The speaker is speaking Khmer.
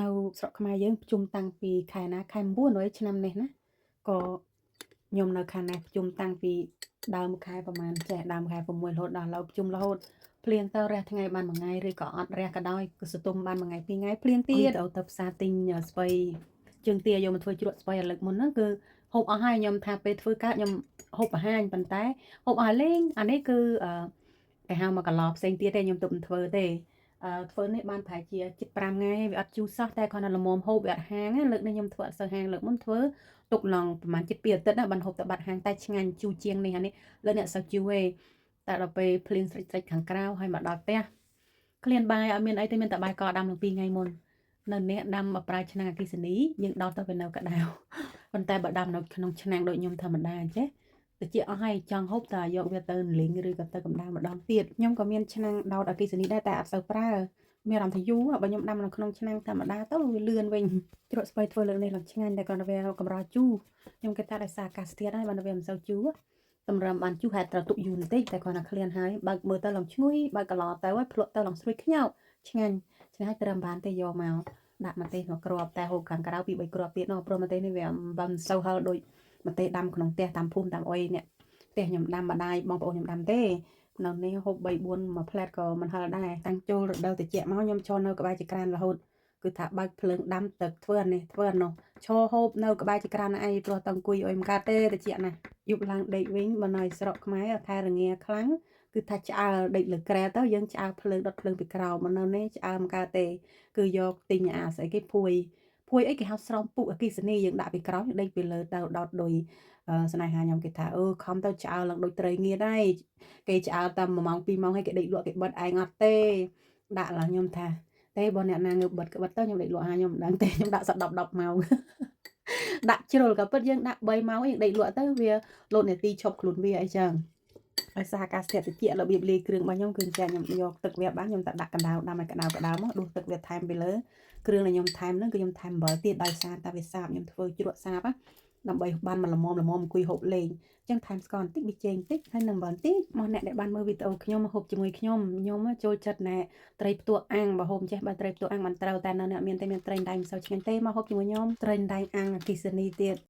នៅស្រុកខ្មែរយើងប្រជុំតាំងពីខែណាខែ9ហើយឆ្នាំនេះណាក៏ខ្ញុំនៅខែនេះប្រជុំតាំងពីដើមខែប្រហែលចេះដើមខែ6រហូតដល់ឥឡូវប្រជុំរហូតភ្លៀងទៅរះថ្ងៃបានមួយថ្ងៃឬក៏អត់រះក៏ដោយគឺសន្ទុំបានមួយថ្ងៃពីរថ្ងៃភ្លៀងទៀតទៅផ្សារទិញស្បៃជើងទាយកមកធ្វើជ្រក់ស្បៃឥឡូវមុនហ្នឹងគឺហូបអស់ហើយខ្ញុំថាពេលធ្វើការខ្ញុំហូបបង្ហាញប៉ុន្តែហូបអស់លេងអានេះគឺគេហៅមកកន្លោផ្សេងទៀតទេខ្ញុំទុកមិនធ្វើទេធ្វើនេះបានប្រហែលជាជិត5ថ្ងៃវាអត់ជូរសោះតែគ្រាន់តែល្មមហូបវាអត់ហាងលើកនេះខ្ញុំធ្វើអត់សូវហាងលើកមុនធ្វើទុកឡងប្រហែលជិត2អាទិត្យណាបានហូបតែបាត់ហាងតែឆ្ងាញ់ជូរជាងនេះអានេះលើអ្នកសូវជូរទេតែដល់ពេលភ្លៀងស្រិចខាងក្រៅហើយមកដល់ផ្ទះក្លៀនបាយអត់មានអីទេមានតែបាយកដាំនឹង2ថ្ងៃមុននៅនេះដាំប្រើឆ្នាំងអគ្គិសនីយើងដោតទៅវានៅក្តៅប៉ុន្តែបើដាំនៅក្នុងឆ្នាំងដូចខ្ញុំធម្មតាអញ្ចេះតិចអស់ហើយចង់ហូបតែយកវាទៅលីងឬក៏ទៅកម្ដៅម្ដងទៀតខ្ញុំក៏មានឆ្នាំងដោតអគ្គិសនីដែរតែអត់សូវប្រើមានអារម្មណ៍ថាយូរបើខ្ញុំដាំនៅក្នុងឆ្នាំងធម្មតាទៅវាលឿនវិញជ្រក់ស្បៃធ្វើលើកនេះឡើងឆ្ងាញ់តែគ្រាន់តែវាកម្រជូរខ្ញុំគិតថាដោយសារអាកាសធាតុហើយបើវាមិនសូវជូរតម្រាំបានជូរហេតុត្រូវទុកយូរបន្តិចតែគ្រាន់តែឃ្លានហើយបើកមើលទៅឡើងឈ្ងុយបើកកន្លទៅហើយភ្លក់ទៅឡើងស្រួយខ្ញោកឆ្ងាញ់ឆ្ងាញ់ត្រឹមបានទេយកមកដាក់ម្ទេសមកគ្រាប់តែហូបខាងក្រៅពី3គ្រាប់ទៀតនោះព្រោះម្ទេសនេះវាមិនសូវហឹរដូចម្ទេសដាំក្នុងផ្ទះតាមភូមិតាមអីនេះផ្ទះខ្ញុំដាំម្ដាយបងប្អូនខ្ញុំដាំទេនៅនេះហូប3 4មួយផ្លែតក៏មិនហឹរដែរតាំងចូលរដូវត្រជាក់មកខ្ញុំឈរនៅក្បែរចក្រានរហូតគឺថាបើកភ្លើងដាំទឹកធ្វើអានេះធ្វើអានោះឈរហូបនៅក្បែរចក្រានឯងព្រោះតអង្គុយអុយមិនកើតទេត្រជាក់ណាស់យប់ឡើងដេកវិញបើនៅស្រុកខ្មែរខែរងាខ្លាំងគឺថាឆ្អើលដេកលើក្រែទៅយើងឆ្អើភ្លើងដុតភ្លើងពីក្រោមមកនៅនេះឆ្អើមិនកើតទេគឺយកទិញអាស្អីគេភួយអីគេហៅស្រោមពុកអគ្គិសនីយើងដាក់ពីក្រោមដេកពីលើទៅដោតដូចស្នេហាខ្ញុំគេថាខំទៅឆ្អើឡើងដូចត្រីងៀតហើយគេឆ្អើតាម1ម៉ោង2ម៉ោងហើយគេដេកលក់គេបិទឯងអត់ទេដាក់ឡើងខ្ញុំថាទេបើអ្នកណាងើបបិទក៏បិទទៅខ្ញុំដេកលក់ហើយខ្ញុំមិនដឹងទេខ្ញុំដាក់សត10ម៉ោងដាក់ជ្រុលក៏ពិតយើងដាក់3ម៉ោងយើងដេកលក់ទៅវាលោតនាទីឈប់ខ្លួនវាអីចឹងដោយសារអាកាសធាតុត្រជាក់របៀបលាយគ្រឿងរបស់ខ្ញុំគឺចាខ្ញុំយកទឹកវាបានខ្ញុំតែដាក់កណ្ដៅដាំឲ្យក្ដៅមកដួសទឹកវាថែមពីលើគ្រឿងដែលខ្ញុំថែមហ្នឹងគឺខ្ញុំថែមអំបិលទៀតដោយសារតែវាសាបខ្ញុំធ្វើជ្រក់សាបណាដើម្បីបានមកល្មមអង្គុយហូបលេងអញ្ចឹងថែមស្ករបន្តិចប៊ីចេងបន្តិចហើយនឹងអំបិលបន្តិចមកអ្នកដែលបានមើលវីដេអូខ្ញុំហូបជាមួយខ្ញុំចូលចិត្តណែត្រីផ្ទក់អាំងបើហូបចេះបើត្រីផ្ទក់អាំងមិនត្រូវតែនៅអ្នកមានតែមានត្រីដែងមិនសូវឆ្ងាញ់ទេមកហូបជាមួយខ្ញុំត្រីដែងអាំងអគ្គិសនីទៀត